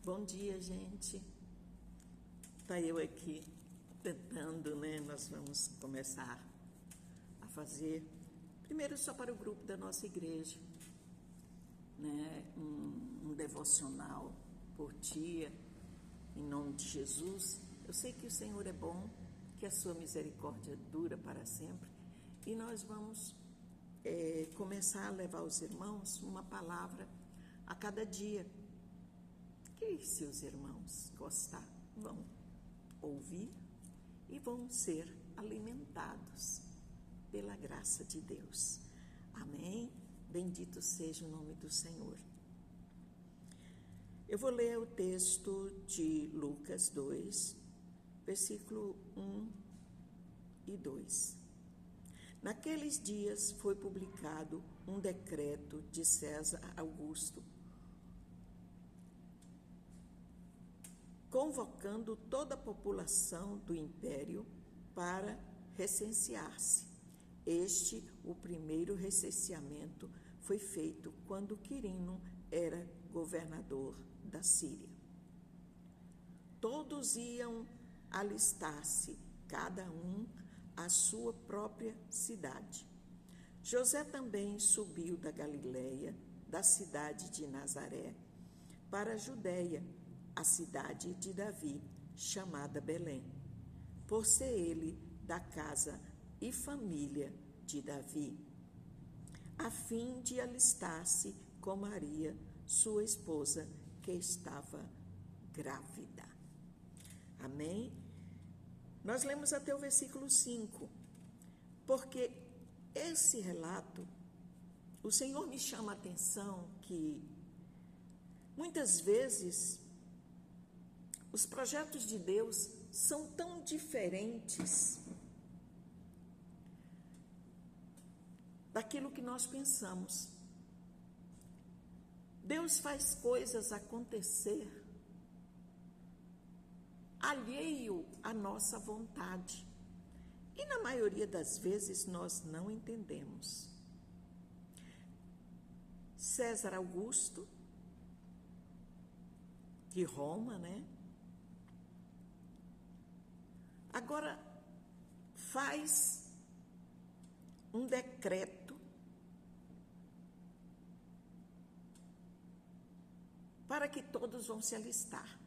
Bom dia, gente. Tá eu aqui tentando, né? Nós vamos começar a fazer, primeiro só para o grupo da nossa igreja, né? Um devocional por dia, em nome de Jesus. Eu sei que o Senhor é bom, que a sua misericórdia dura para sempre, e nós vamos começar a levar aos irmãos uma palavra a cada dia. Que se os irmãos gostar, vão ouvir e vão ser alimentados pela graça de Deus. Amém? Bendito seja o nome do Senhor. Eu vou ler o texto de Lucas 2, versículo 1 e 2. Naqueles dias foi publicado um decreto de César Augusto, convocando toda a população do império para recensear-se. O primeiro recenseamento, foi feito quando Quirino era governador da Síria. Todos iam alistar-se, cada um à sua própria cidade. José também subiu da Galileia, da cidade de Nazaré, para a Judeia, a cidade de Davi, chamada Belém, por ser ele da casa e família de Davi, a fim de alistar-se com Maria, sua esposa, que estava grávida. Amém? Nós lemos até o versículo 5, porque esse relato, o Senhor me chama a atenção que muitas vezes os projetos de Deus são tão diferentes daquilo que nós pensamos. Deus faz coisas acontecer alheio à nossa vontade. E na maioria das vezes nós não entendemos. César Augusto, de Roma, né? Agora faz um decreto para que todos vão se alistar.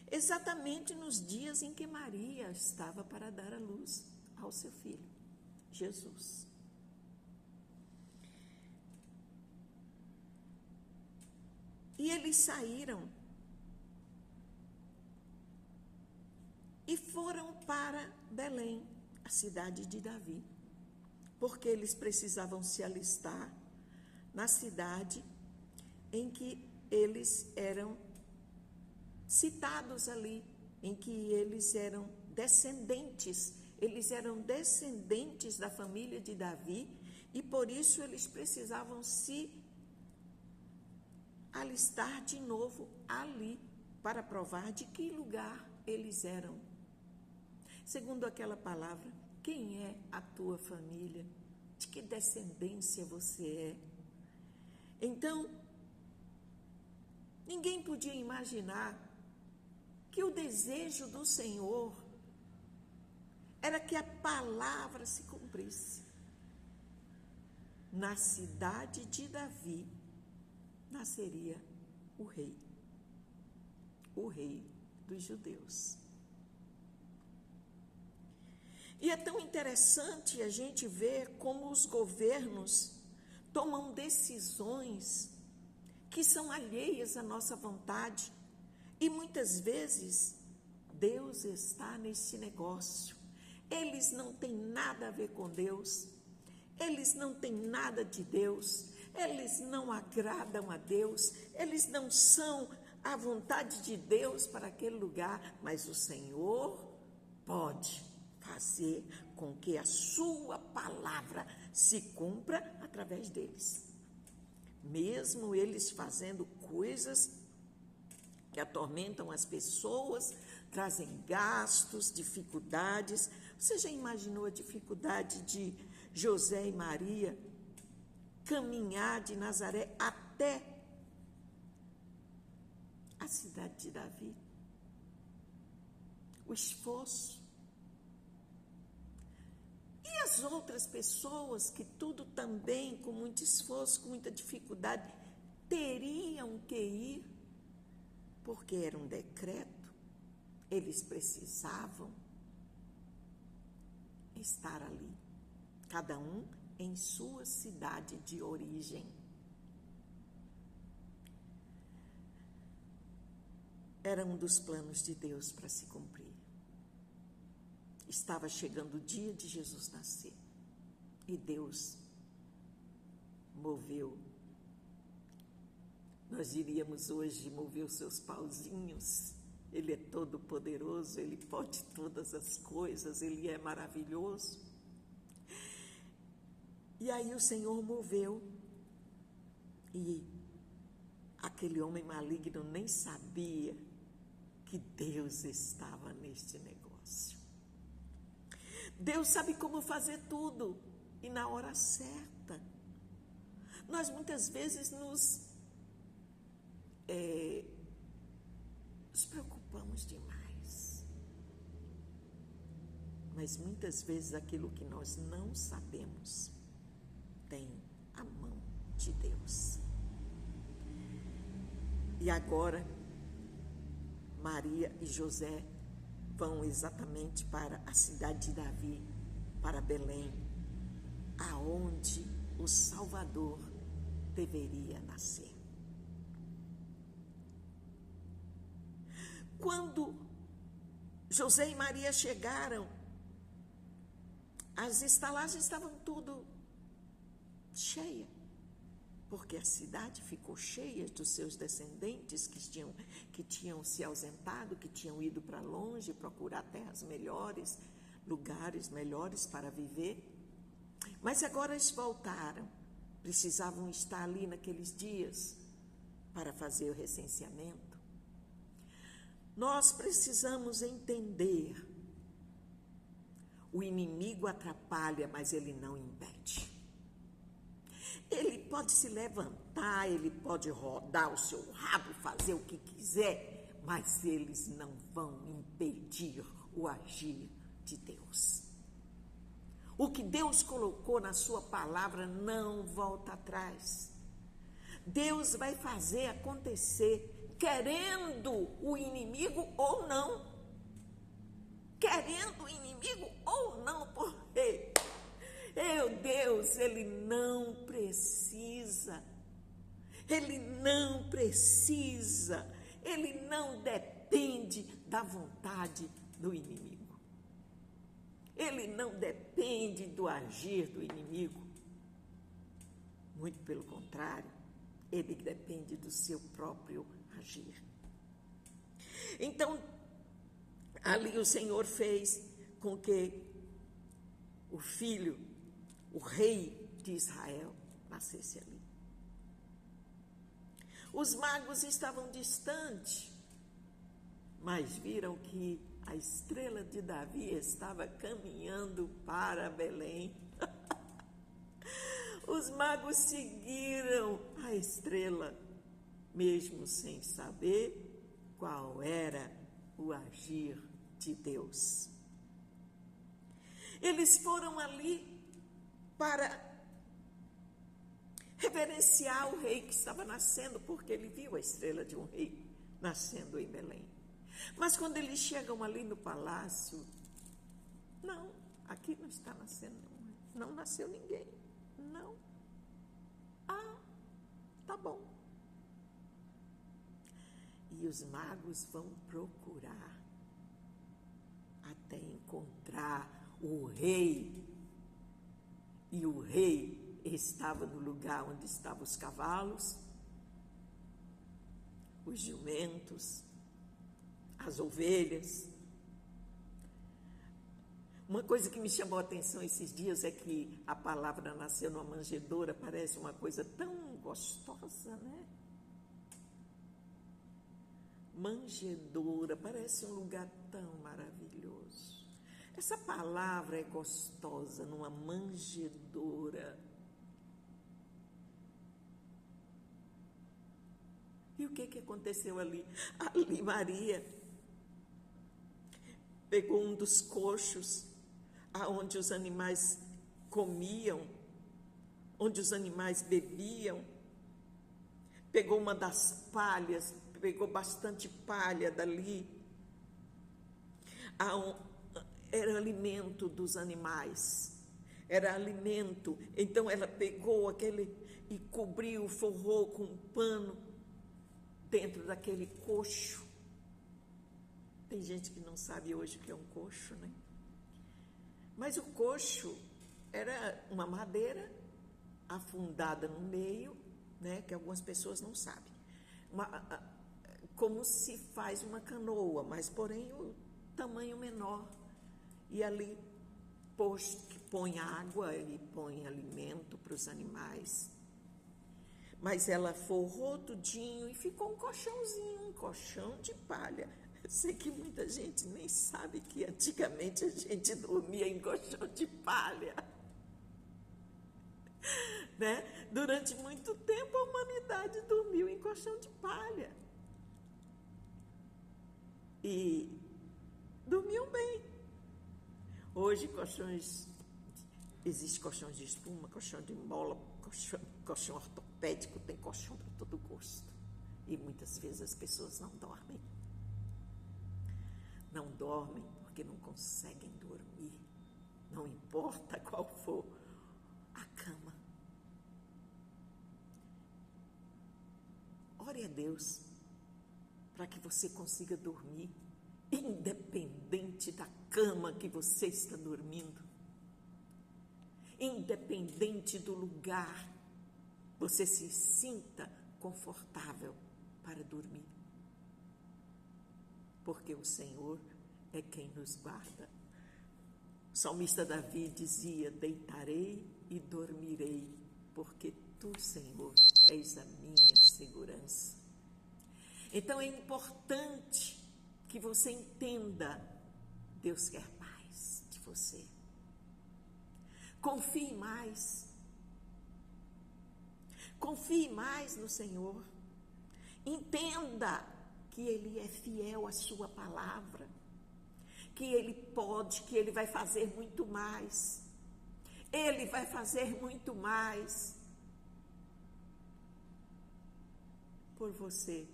Exatamente nos dias em que Maria estava para dar à luz ao seu filho, Jesus. E eles saíram e foram para Belém, a cidade de Davi, porque eles precisavam se alistar na cidade em que eles eram citados ali, em que eles eram descendentes da família de Davi, e por isso eles precisavam se alistar de novo ali, para provar de que lugar eles eram. Segundo aquela palavra, quem é a tua família? De que descendência você é? Então, ninguém podia imaginar que o desejo do Senhor era que a palavra se cumprisse. Na cidade de Davi nasceria o rei dos judeus. E é tão interessante a gente ver como os governos tomam decisões que são alheias à nossa vontade. E muitas vezes Deus está nesse negócio. Eles não têm nada a ver com Deus. Eles não têm nada de Deus. Eles não agradam a Deus. Eles não são a vontade de Deus para aquele lugar. Mas o Senhor pode fazer com que a sua palavra se cumpra através deles. Mesmo eles fazendo coisas que atormentam as pessoas, trazem gastos, dificuldades. Você já imaginou a dificuldade de José e Maria caminhar de Nazaré até a cidade de Davi. O esforço. E as outras pessoas que tudo também, com muito esforço, com muita dificuldade, teriam que ir, porque era um decreto, eles precisavam estar ali, cada um em sua cidade de origem. Era um dos planos de Deus para se cumprir. Estava chegando o dia de Jesus nascer. E Deus moveu. Nós diríamos hoje mover os seus pauzinhos. Ele é todo poderoso, Ele pode todas as coisas, Ele é maravilhoso. E aí o Senhor moveu. E aquele homem maligno nem sabia que Deus estava neste negócio. Deus sabe como fazer tudo e na hora certa. Nós muitas vezes nos preocupamos demais, mas muitas vezes aquilo que nós não sabemos tem a mão de Deus. E agora Maria e José vão exatamente para a cidade de Davi, para Belém, aonde o Salvador deveria nascer. Quando José e Maria chegaram, as estalagens estavam tudo cheia, porque a cidade ficou cheia dos seus descendentes que tinham se ausentado, que tinham ido para longe procurar terras melhores, lugares melhores para viver. Mas agora eles voltaram, precisavam estar ali naqueles dias para fazer o recenseamento. Nós precisamos entender: o inimigo atrapalha, mas ele não impede. Ele pode se levantar, ele pode rodar o seu rabo, fazer o que quiser, mas eles não vão impedir o agir de Deus. O que Deus colocou na sua palavra não volta atrás. Deus vai fazer acontecer, querendo o inimigo ou não. Querendo o inimigo ou não, porque Deus, Ele não precisa, Ele não depende da vontade do inimigo. Ele não depende do agir do inimigo. Muito pelo contrário, ele depende do seu próprio agir. Então, ali o Senhor fez com que o filho, o rei de Israel, nascesse ali. Os magos estavam distantes, mas viram que a estrela de Davi estava caminhando para Belém. Os magos seguiram a estrela, mesmo sem saber qual era o agir de Deus. Eles foram ali para reverenciar o rei que estava nascendo, porque ele viu a estrela de um rei nascendo em Belém. Mas quando eles chegam ali no palácio, não, aqui não está nascendo, não nasceu ninguém, não. Ah, tá bom. E os magos vão procurar até encontrar o rei. E o rei estava no lugar onde estavam os cavalos, os jumentos, as ovelhas. Uma coisa que me chamou a atenção esses dias é que a palavra nasceu numa manjedoura, parece uma coisa tão gostosa, né? Manjedoura, parece um lugar tão maravilhoso. Essa palavra é gostosa, numa manjedoura. E E o que aconteceu ali? Ali Maria pegou um dos coxos, aonde os animais comiam, onde os animais bebiam, pegou uma das palhas, pegou bastante palha dali, era alimento dos animais, era alimento. Então ela pegou aquele e cobriu, forrou com um pano dentro daquele coxo. Tem gente que não sabe hoje o que é um coxo, né? Mas o coxo era uma madeira afundada no meio, né? Que algumas pessoas não sabem. Como se faz uma canoa, mas porém o tamanho menor. E ali põe água e põe alimento para os animais. Mas ela forrou tudinho e ficou um colchãozinho, um colchão de palha. Eu sei que muita gente nem sabe que antigamente a gente dormia em colchão de palha. Né? Durante muito tempo a humanidade dormiu em colchão de palha. E dormiam bem. Hoje existe colchões de espuma, colchão de mola, colchão ortopédico, tem colchão para todo gosto. E muitas vezes as pessoas não dormem. Não dormem porque não conseguem dormir. Não importa qual for a cama. Ore a Deus para que você consiga dormir, independente da cama que você está dormindo, independente do lugar, você se sinta confortável para dormir, porque o Senhor é quem nos guarda. O salmista Davi dizia: deitarei e dormirei, porque tu, Senhor, és a minha segurança. Então é importante que você entenda: Deus quer mais de você. Confie mais. Confie mais no Senhor. Entenda que Ele é fiel à sua palavra, que Ele pode, que Ele vai fazer muito mais. Ele vai fazer muito mais por você,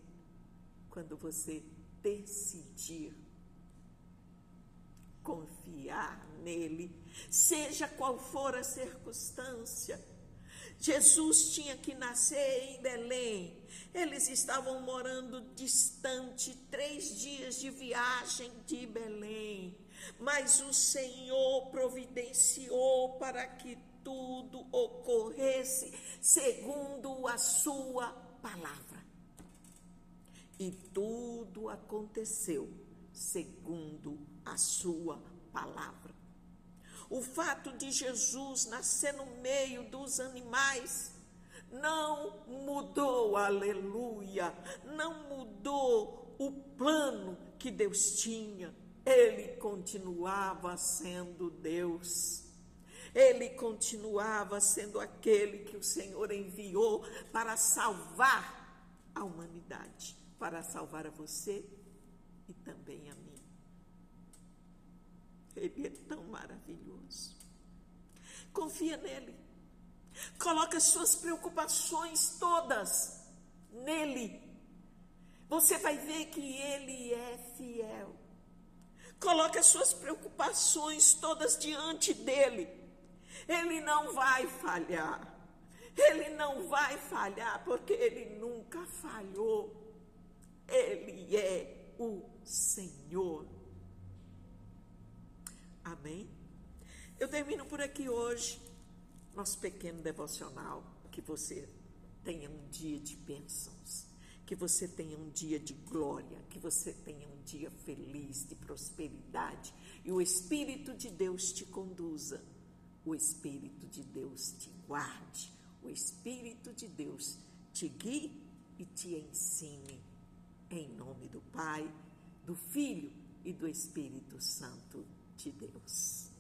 quando você decidir confiar nele, seja qual for a circunstância. Jesus tinha que nascer em Belém. Eles estavam morando distante, 3 dias de viagem de Belém. Mas o Senhor providenciou para que tudo ocorresse segundo a sua palavra. E tudo aconteceu segundo a sua palavra. O fato de Jesus nascer no meio dos animais não mudou, aleluia, não mudou o plano que Deus tinha. Ele continuava sendo Deus. Ele continuava sendo aquele que o Senhor enviou para salvar a humanidade, para salvar a você e também a mim. Ele é tão maravilhoso. Confia nele. Coloca as suas preocupações todas nele. Você vai ver que ele é fiel. Coloca as suas preocupações todas diante dele. Ele não vai falhar. Ele não vai falhar, porque ele nunca falhou. Ele é o Senhor. Amém? Eu termino por aqui hoje, nosso pequeno devocional. Que você tenha um dia de bênçãos, que você tenha um dia de glória, que você tenha um dia feliz, de prosperidade, e o Espírito de Deus te conduza, o Espírito de Deus te guarde, o Espírito de Deus te guie e te ensine, em nome do Pai, do Filho e do Espírito Santo de Deus.